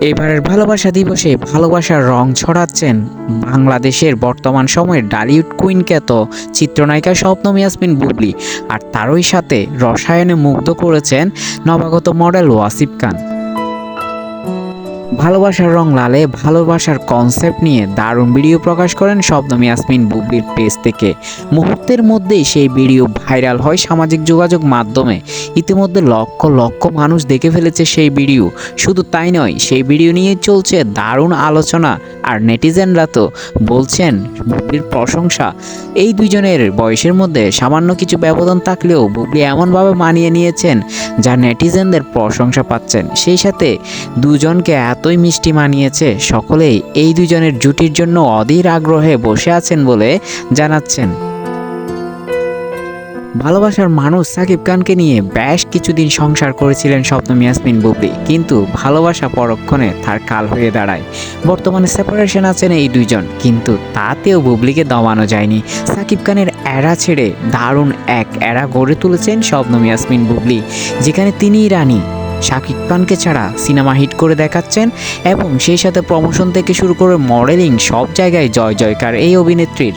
এবারের ভালোবাসা দিবসে ভালোবাসার রং ছড়াচ্ছেন বাংলাদেশের বর্তমান সময়ের ডালিউড কুইন খ্যাত চিত্রনায়িকা শবনম ইয়াসমিন বুবলী, আর তারই সাথে রসায়নে মুগ্ধ করেছেন নবাগত মডেল ওয়াসিফ খান। ভালোবাসার রং লালে ভালোবাসার কনসেপ্ট নিয়ে দারুণ ভিডিও প্রকাশ করেন শবনম ইয়াসমিন বুবলীর পেজ থেকে। মুহূর্তের মধ্যেই সেই ভিডিও ভাইরাল হয় সামাজিক যোগাযোগ মাধ্যমে। ইতিমধ্যে লক্ষ লক্ষ মানুষ দেখে ফেলেছে সেই ভিডিও। শুধু তাই নয়, সেই ভিডিও নিয়ে চলছে দারুণ আলোচনা, আর নেটিজেনরা তো বলছেন বুবলীর প্রশংসা। এই দুইজনের বয়সের মধ্যে সামান্য কিছু ব্যবধান থাকলেও বুবলী এমনভাবে মানিয়ে নিয়েছেন যা নেটিজেনদের প্রশংসা পাচ্ছেন। সেই সাথে দুজনকে এতই মিষ্টি মানিয়েছে, সকলেই এই দুজনের জুটির জন্য অধীর আগ্রহে বসে আছেন বলে জানাচ্ছেন। ভালোবাসার মানুষ সাকিব খানকে নিয়ে বেশ কিছুদিন সংসার করেছিলেন শবনম ইয়াসমিন বুবলী, কিন্তু ভালোবাসা পরক্ষণে তার কাল হয়ে দাঁড়ায়। বর্তমানে সেপারেশন আছেন এই দুইজন, কিন্তু তাতেও বুবলীকে দমানো যায়নি। সাকিব খানের এরা ছেড়ে দারুণ এক এরা গড়ে তুলেছেন শবনম ইয়াসমিন বুবলী, যেখানে তিনিই রানী। শাকিব খানকে ছাড়া সিনেমা হিট করে দেখাচ্ছেন এবং সেই সাথে প্রমোশন থেকে শুরু করে মডেলিং সব জায়গায় জয় জয়কার এই অভিনেত্রীর।